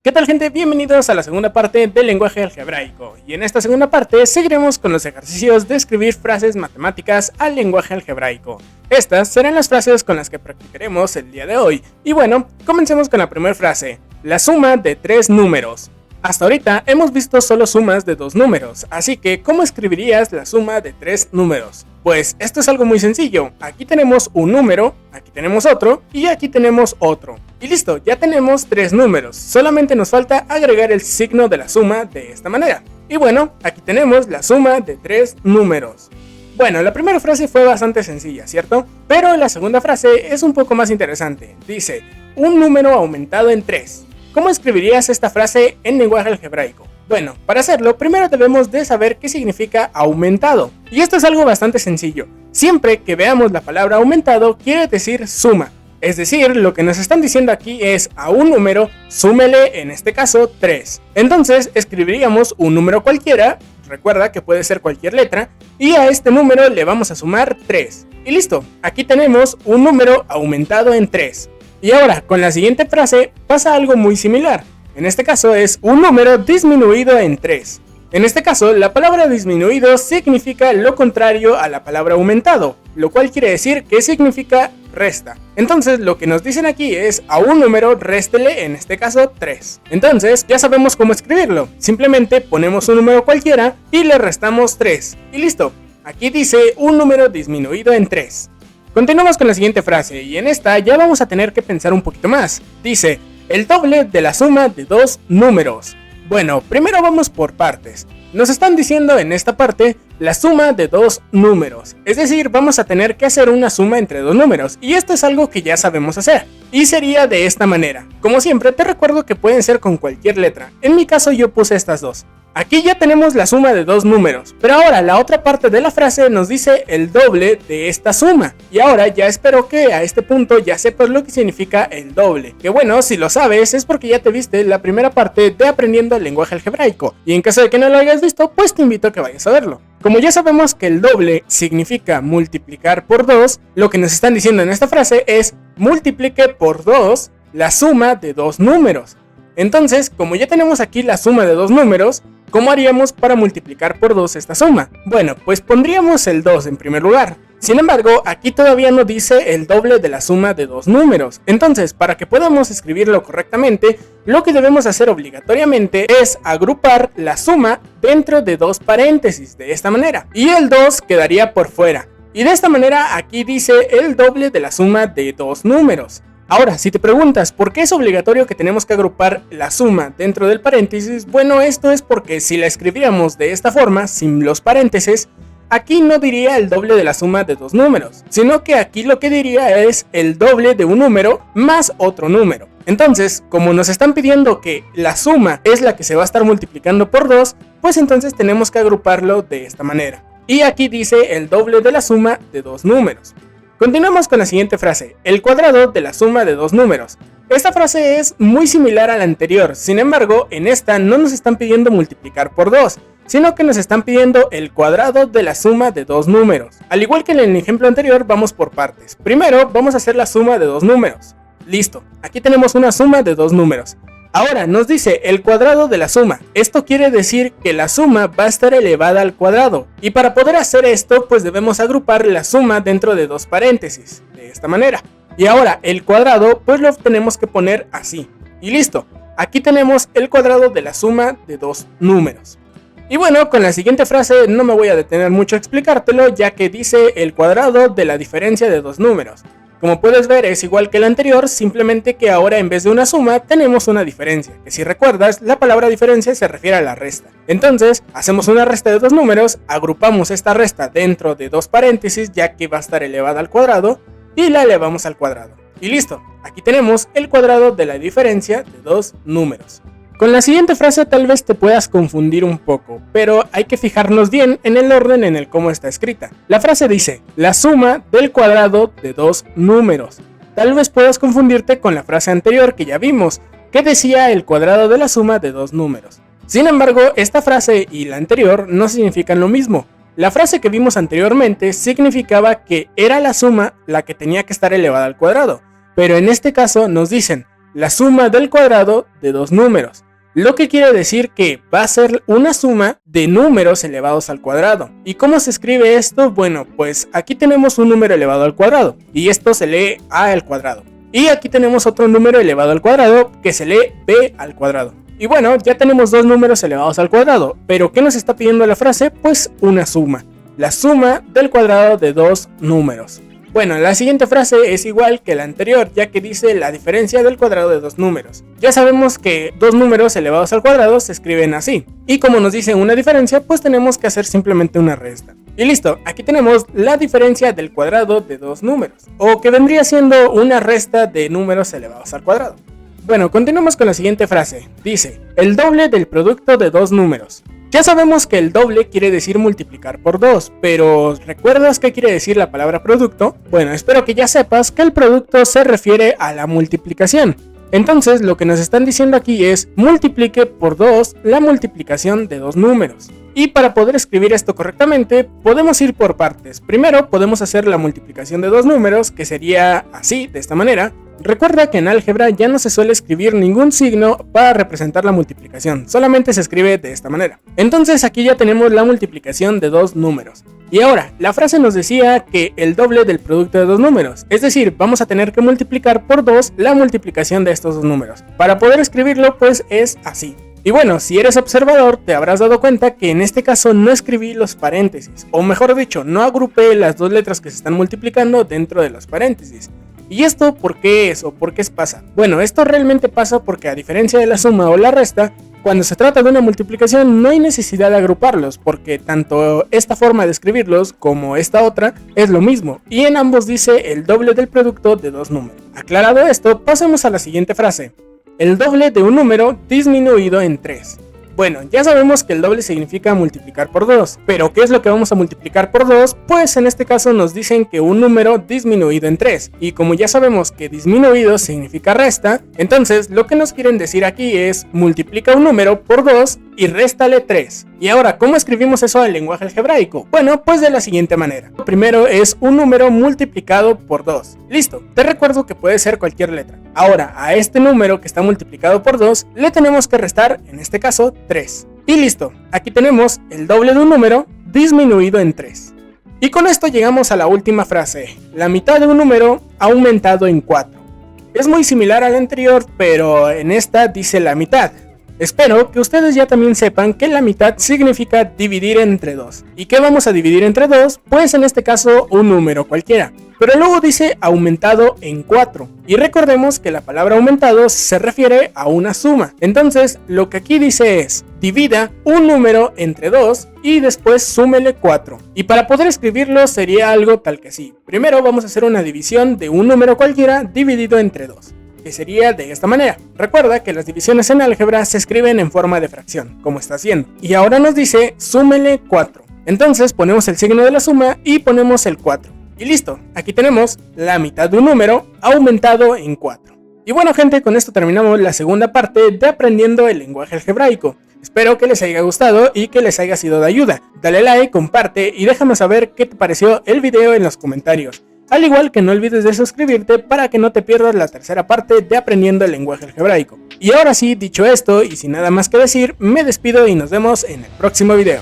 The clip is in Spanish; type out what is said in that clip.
¿Qué tal, gente? Bienvenidos a la segunda parte del lenguaje algebraico. Y en esta segunda parte seguiremos con los ejercicios de escribir frases matemáticas al lenguaje algebraico. Estas serán las frases con las que practicaremos el día de hoy. Y bueno, comencemos con la primera frase. La suma de tres números. Hasta ahorita hemos visto solo sumas de dos números, así que ¿cómo escribirías la suma de tres números? Pues esto es algo muy sencillo. Aquí tenemos un número, aquí tenemos otro y aquí tenemos otro. Y listo, ya tenemos tres números. Solamente nos falta agregar el signo de la suma de esta manera. Y bueno, aquí tenemos la suma de tres números. Bueno, la primera frase fue bastante sencilla, ¿cierto? Pero la segunda frase es un poco más interesante. Dice, un número aumentado en 3. ¿Cómo escribirías esta frase en lenguaje algebraico? Bueno, para hacerlo, primero debemos de saber qué significa aumentado. Y esto es algo bastante sencillo. Siempre que veamos la palabra aumentado, quiere decir suma. Es decir, lo que nos están diciendo aquí es a un número, súmele, en este caso, 3. Entonces, escribiríamos un número cualquiera, recuerda que puede ser cualquier letra, y a este número le vamos a sumar 3. Y listo, aquí tenemos un número aumentado en 3. Y ahora, con la siguiente frase, pasa algo muy similar. En este caso es un número disminuido en 3. En este caso, la palabra disminuido significa lo contrario a la palabra aumentado, lo cual quiere decir que significa resta. Entonces, lo que nos dicen aquí es a un número réstele, en este caso 3. Entonces, ya sabemos cómo escribirlo. Simplemente ponemos un número cualquiera y le restamos 3. Y listo. Aquí dice un número disminuido en 3. Continuamos con la siguiente frase, y en esta ya vamos a tener que pensar un poquito más. Dice, el doble de la suma de dos números. Bueno, primero vamos por partes. Nos están diciendo en esta parte la suma de dos números. Es decir, vamos a tener que hacer una suma entre dos números, y esto es algo que ya sabemos hacer. Y sería de esta manera. Como siempre, te recuerdo que pueden ser con cualquier letra. En mi caso yo puse estas dos. Aquí ya tenemos la suma de dos números, pero ahora la otra parte de la frase nos dice el doble de esta suma. Y ahora ya espero que a este punto ya sepas lo que significa el doble. Que bueno, si lo sabes es porque ya te viste la primera parte de aprendiendo el lenguaje algebraico. Y en caso de que no lo hayas visto, pues te invito a que vayas a verlo. Como ya sabemos que el doble significa multiplicar por 2, lo que nos están diciendo en esta frase es multiplique por 2 la suma de dos números. Entonces, como ya tenemos aquí la suma de dos números, ¿cómo haríamos para multiplicar por 2 esta suma? Bueno, pues pondríamos el 2 en primer lugar. Sin embargo, aquí todavía no dice el doble de la suma de dos números. Entonces, para que podamos escribirlo correctamente, lo que debemos hacer obligatoriamente es agrupar la suma dentro de dos paréntesis, de esta manera. Y el 2 quedaría por fuera. Y de esta manera aquí dice el doble de la suma de dos números. Ahora, si te preguntas por qué es obligatorio que tenemos que agrupar la suma dentro del paréntesis, bueno, esto es porque si la escribiéramos de esta forma, sin los paréntesis, aquí no diría el doble de la suma de dos números, sino que aquí lo que diría es el doble de un número más otro número. Entonces, como nos están pidiendo que la suma es la que se va a estar multiplicando por 2, pues entonces tenemos que agruparlo de esta manera. Y aquí dice el doble de la suma de dos números. Continuamos con la siguiente frase, el cuadrado de la suma de dos números. Esta frase es muy similar a la anterior, sin embargo, en esta no nos están pidiendo multiplicar por 2, sino que nos están pidiendo el cuadrado de la suma de dos números. Al igual que en el ejemplo anterior, vamos por partes. Primero, vamos a hacer la suma de dos números. Listo, aquí tenemos una suma de dos números. Ahora nos dice el cuadrado de la suma. Esto quiere decir que la suma va a estar elevada al cuadrado. Y para poder hacer esto, pues debemos agrupar la suma dentro de dos paréntesis, de esta manera. Y ahora el cuadrado, pues lo tenemos que poner así. Y listo, aquí tenemos el cuadrado de la suma de dos números. Y bueno, con la siguiente frase no me voy a detener mucho a explicártelo, ya que dice el cuadrado de la diferencia de dos números. Como puedes ver es igual que el anterior, simplemente que ahora en vez de una suma tenemos una diferencia, que si recuerdas la palabra diferencia se refiere a la resta. Entonces hacemos una resta de dos números, agrupamos esta resta dentro de dos paréntesis ya que va a estar elevada al cuadrado y la elevamos al cuadrado. Y listo, aquí tenemos el cuadrado de la diferencia de dos números. Con la siguiente frase tal vez te puedas confundir un poco, pero hay que fijarnos bien en el orden en el cómo está escrita. La frase dice, la suma del cuadrado de dos números. Tal vez puedas confundirte con la frase anterior que ya vimos, que decía el cuadrado de la suma de dos números. Sin embargo, esta frase y la anterior no significan lo mismo. La frase que vimos anteriormente significaba que era la suma la que tenía que estar elevada al cuadrado, pero en este caso nos dicen, la suma del cuadrado de dos números. Lo que quiere decir que va a ser una suma de números elevados al cuadrado. ¿Y cómo se escribe esto? Bueno, pues aquí tenemos un número elevado al cuadrado y esto se lee a al cuadrado. Y aquí tenemos otro número elevado al cuadrado que se lee b al cuadrado. Y bueno, ya tenemos dos números elevados al cuadrado, pero ¿qué nos está pidiendo la frase? Pues una suma. La suma del cuadrado de dos números. Bueno, la siguiente frase es igual que la anterior, ya que dice la diferencia del cuadrado de dos números. Ya sabemos que dos números elevados al cuadrado se escriben así. Y como nos dice una diferencia, pues tenemos que hacer simplemente una resta. Y listo, aquí tenemos la diferencia del cuadrado de dos números, o que vendría siendo una resta de números elevados al cuadrado. Bueno, continuamos con la siguiente frase. Dice, el doble del producto de dos números. Ya sabemos que el doble quiere decir multiplicar por 2, pero ¿recuerdas qué quiere decir la palabra producto? Bueno, espero que ya sepas que el producto se refiere a la multiplicación. Entonces, lo que nos están diciendo aquí es multiplique por 2 la multiplicación de dos números. Y para poder escribir esto correctamente, podemos ir por partes. Primero, podemos hacer la multiplicación de dos números, que sería así, de esta manera. Recuerda que en álgebra ya no se suele escribir ningún signo para representar la multiplicación, solamente se escribe de esta manera. Entonces aquí ya tenemos la multiplicación de dos números. Y ahora, la frase nos decía que el doble del producto de dos números, es decir, vamos a tener que multiplicar por 2 la multiplicación de estos dos números. Para poder escribirlo, pues es así. Y bueno, si eres observador, te habrás dado cuenta que en este caso no escribí los paréntesis, o mejor dicho, no agrupé las dos letras que se están multiplicando dentro de los paréntesis. ¿Y esto por qué es o por qué pasa? Bueno, esto realmente pasa porque a diferencia de la suma o la resta, cuando se trata de una multiplicación no hay necesidad de agruparlos, porque tanto esta forma de escribirlos como esta otra es lo mismo, y en ambos dice el doble del producto de dos números. Aclarado esto, pasemos a la siguiente frase. El doble de un número disminuido en 3. Bueno, ya sabemos que el doble significa multiplicar por 2, pero ¿qué es lo que vamos a multiplicar por 2? Pues en este caso nos dicen que un número disminuido en 3, y como ya sabemos que disminuido significa resta, entonces lo que nos quieren decir aquí es multiplica un número por 2 y réstale 3. Y ahora, ¿cómo escribimos eso en lenguaje algebraico? Bueno, pues de la siguiente manera. Primero es un número multiplicado por 2. Listo, te recuerdo que puede ser cualquier letra. Ahora, a este número que está multiplicado por 2, le tenemos que restar, en este caso, 3. Y listo, aquí tenemos el doble de un número disminuido en 3. Y con esto llegamos a la última frase. La mitad de un número aumentado en 4. Es muy similar a la anterior, pero en esta dice la mitad. Espero que ustedes ya también sepan que la mitad significa dividir entre 2. ¿Y qué vamos a dividir entre 2? Pues en este caso un número cualquiera. Pero luego dice aumentado en 4. Y recordemos que la palabra aumentado se refiere a una suma. Entonces lo que aquí dice es divida un número entre 2 y después súmele 4. Y para poder escribirlo sería algo tal que así. Primero vamos a hacer una división de un número cualquiera dividido entre 2. Que sería de esta manera. Recuerda que las divisiones en álgebra se escriben en forma de fracción, como está haciendo. Y ahora nos dice súmele 4. Entonces ponemos el signo de la suma y ponemos el 4. Y listo, aquí tenemos la mitad de un número aumentado en 4. Y bueno gente, con esto terminamos la segunda parte de aprendiendo el lenguaje algebraico. Espero que les haya gustado y que les haya sido de ayuda. Dale like, comparte y déjame saber qué te pareció el video en los comentarios. Al igual que no olvides de suscribirte para que no te pierdas la tercera parte de aprendiendo el lenguaje algebraico. Y ahora sí, dicho esto y sin nada más que decir, me despido y nos vemos en el próximo video.